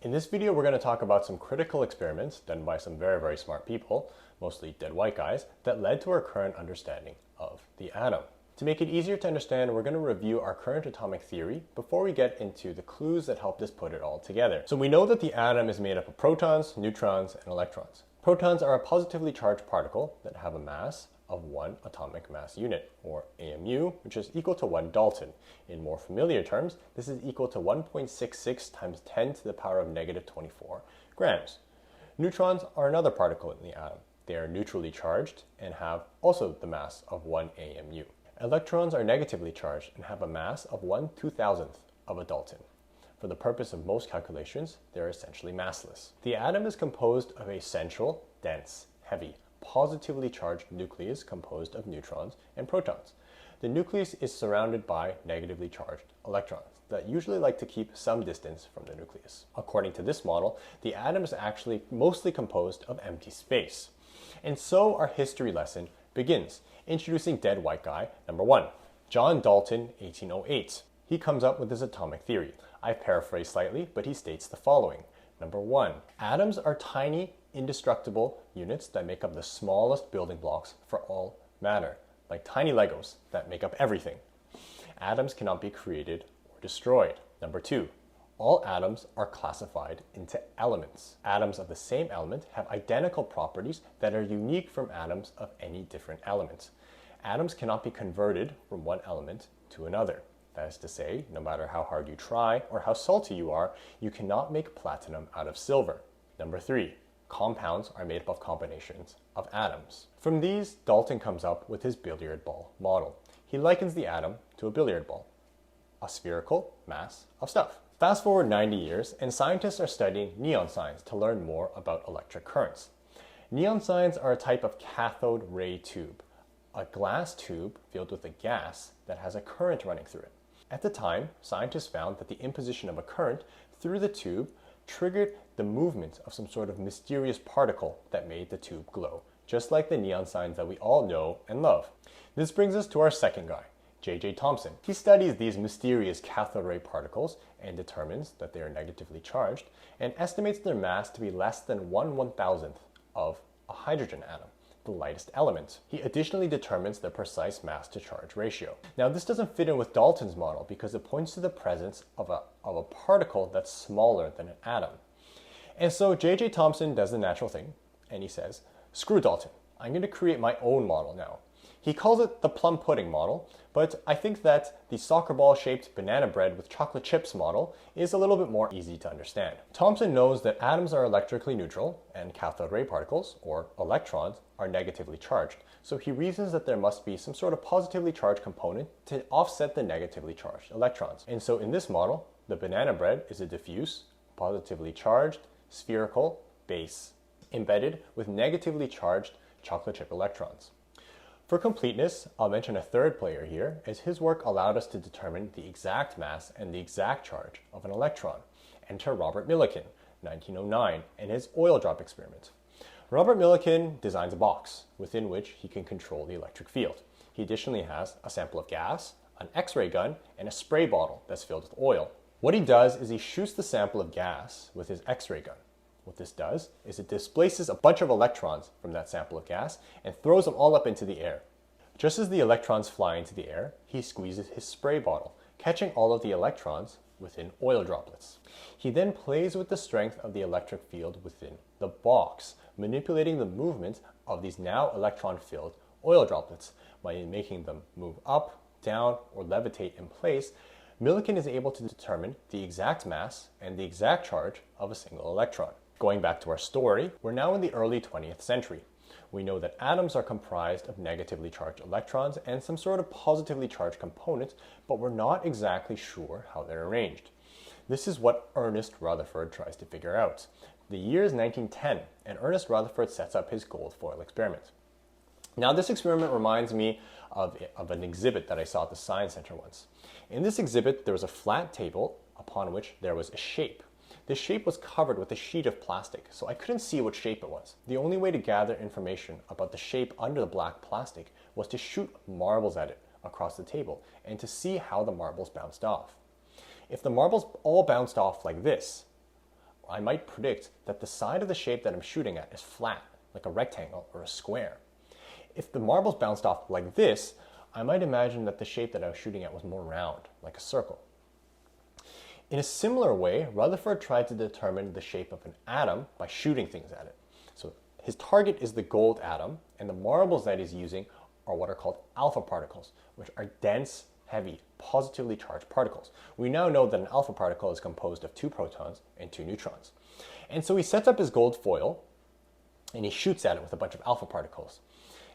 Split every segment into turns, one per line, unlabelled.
In this video, we're going to talk about some critical experiments done by some very smart people, mostly dead white guys, that led to our current understanding of the atom. To make it easier to understand, we're going to review our current atomic theory before we get into the clues that helped us put it all together. So we know that the atom is made up of protons, neutrons, and electrons. Protons are a positively charged particle that have a mass of 1 atomic mass unit, or AMU, which is equal to 1 Dalton. In more familiar terms, this is equal to 1.66 times 10 to the power of negative 24 grams. Neutrons are another particle in the atom. They are neutrally charged and have also the mass of 1 AMU. Electrons are negatively charged and have a mass of 1/2000th of a Dalton. For the purpose of most calculations, they're essentially massless. The atom is composed of a central, dense, heavy, positively charged nucleus composed of neutrons and protons. The nucleus is surrounded by negatively charged electrons that usually like to keep some distance from the nucleus. According to this model, the atom is actually mostly composed of empty space. And so our history lesson begins, introducing dead white guy number 1, John Dalton, 1808. He comes up with his atomic theory. I paraphrase slightly, but he states the following. Number 1, atoms are tiny, indestructible units that make up the smallest building blocks for all matter, like tiny Legos that make up everything. Atoms cannot be created or destroyed. Number 2, all atoms are classified into elements. Atoms of the same element have identical properties that are unique from atoms of any different element. Atoms cannot be converted from one element to another. That is to say, no matter how hard you try or how salty you are, you cannot make platinum out of silver. Number 3, compounds are made up of combinations of atoms. From these, Dalton comes up with his billiard ball model. He likens the atom to a billiard ball, a spherical mass of stuff. Fast forward 90 years, and scientists are studying neon signs to learn more about electric currents. Neon signs are a type of cathode ray tube, a glass tube filled with a gas that has a current running through it. At the time, scientists found that the imposition of a current through the tube triggered the movement of some sort of mysterious particle that made the tube glow, just like the neon signs that we all know and love. This brings us to our second guy, J.J. Thompson. He studies these mysterious cathode ray particles and determines that they are negatively charged and estimates their mass to be less than 1/1000th of a hydrogen atom, the lightest element. He additionally determines the precise mass to charge ratio. Now this doesn't fit in with Dalton's model because it points to the presence of a particle that's smaller than an atom. And so J.J. Thompson does the natural thing and he says, screw Dalton, I'm going to create my own model now. He calls it the plum pudding model, but I think that the soccer ball shaped banana bread with chocolate chips model is a little bit more easy to understand. Thompson knows that atoms are electrically neutral and cathode ray particles, or electrons, are negatively charged. So he reasons that there must be some sort of positively charged component to offset the negatively charged electrons. And so in this model, the banana bread is a diffuse, positively charged, spherical base embedded with negatively charged chocolate chip electrons. For completeness, I'll mention a third player here, as his work allowed us to determine the exact mass and the exact charge of an electron. Enter Robert Millikan, 1909, and his oil drop experiment. Robert Millikan designs a box within which he can control the electric field. He additionally has a sample of gas, an X-ray gun, and a spray bottle that's filled with oil. What he does is he shoots the sample of gas with his X-ray gun. What this does is it displaces a bunch of electrons from that sample of gas and throws them all up into the air. Just as the electrons fly into the air, he squeezes his spray bottle, catching all of the electrons within oil droplets. He then plays with the strength of the electric field within the box, manipulating the movement of these now electron-filled oil droplets. By making them move up, down, or levitate in place, Millikan is able to determine the exact mass and the exact charge of a single electron. Going back to our story, we're now in the early 20th century. We know that atoms are comprised of negatively charged electrons and some sort of positively charged components, but we're not exactly sure how they're arranged. This is what Ernest Rutherford tries to figure out. The year is 1910, and Ernest Rutherford sets up his gold foil experiment. Now this experiment reminds me of an exhibit that I saw at the Science Center once. In this exhibit, there was a flat table upon which there was a shape. This shape was covered with a sheet of plastic, so I couldn't see what shape it was. The only way to gather information about the shape under the black plastic was to shoot marbles at it across the table and to see how the marbles bounced off. If the marbles all bounced off like this, I might predict that the side of the shape that I'm shooting at is flat, like a rectangle or a square. If the marbles bounced off like this, I might imagine that the shape that I was shooting at was more round, like a circle. In a similar way, Rutherford tried to determine the shape of an atom by shooting things at it. So his target is the gold atom, and the marbles that he's using are what are called alpha particles, which are dense, heavy, positively charged particles. We now know that an alpha particle is composed of 2 protons and 2 neutrons. And so he sets up his gold foil, and he shoots at it with a bunch of alpha particles.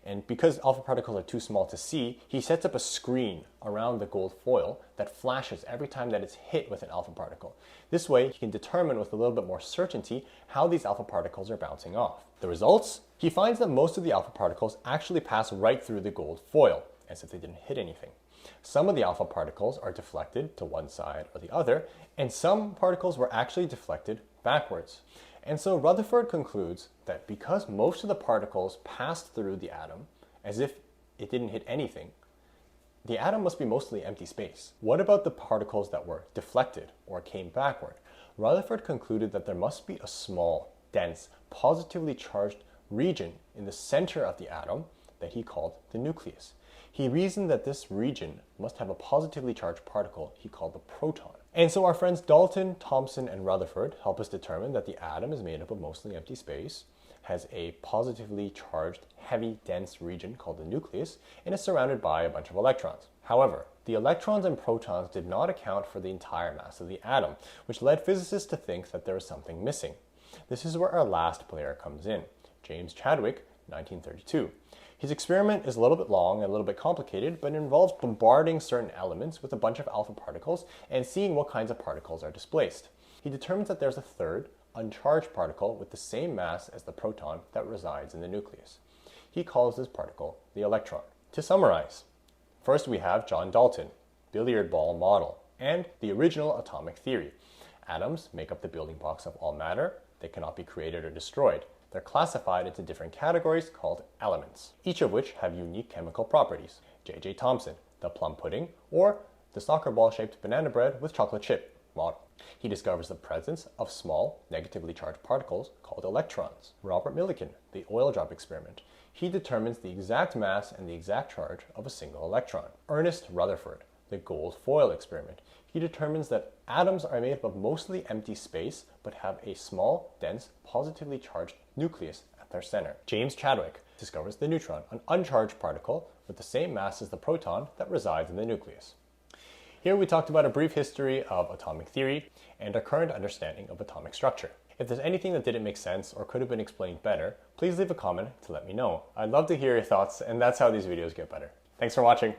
And because alpha particles are too small to see, he sets up a screen around the gold foil that flashes every time that it's hit with an alpha particle. This way, he can determine with a little bit more certainty how these alpha particles are bouncing off. The results? He finds that most of the alpha particles actually pass right through the gold foil, as if they didn't hit anything. Some of the alpha particles are deflected to one side or the other, and some particles were actually deflected backwards. And so Rutherford concludes that because most of the particles passed through the atom as if it didn't hit anything, the atom must be mostly empty space. What about the particles that were deflected or came backward? Rutherford concluded that there must be a small, dense, positively charged region in the center of the atom that he called the nucleus. He reasoned that this region must have a positively charged particle he called the proton. And so our friends Dalton, Thompson, and Rutherford help us determine that the atom is made up of mostly empty space, has a positively charged, heavy, dense region called the nucleus, and is surrounded by a bunch of electrons. However, the electrons and protons did not account for the entire mass of the atom, which led physicists to think that there was something missing. This is where our last player comes in, James Chadwick, 1932. His experiment is a little bit long and a little bit complicated, but it involves bombarding certain elements with a bunch of alpha particles and seeing what kinds of particles are displaced. He determines that there's a third, uncharged particle with the same mass as the proton that resides in the nucleus. He calls this particle the electron. To summarize, first we have John Dalton, billiard ball model, and the original atomic theory. Atoms make up the building blocks of all matter. They cannot be created or destroyed. They're classified into different categories called elements, each of which have unique chemical properties. J.J. Thompson, the plum pudding, or the soccer ball-shaped banana bread with chocolate chip model. He discovers the presence of small, negatively charged particles called electrons. Robert Millikan, the oil drop experiment. He determines the exact mass and the exact charge of a single electron. Ernest Rutherford, the gold foil experiment. He determines that atoms are made up of mostly empty space, but have a small, dense, positively charged nucleus at their center. James Chadwick discovers the neutron, an uncharged particle with the same mass as the proton that resides in the nucleus. Here we talked about a brief history of atomic theory and our current understanding of atomic structure. If there's anything that didn't make sense or could have been explained better, please leave a comment to let me know. I'd love to hear your thoughts, and that's how these videos get better. Thanks for watching.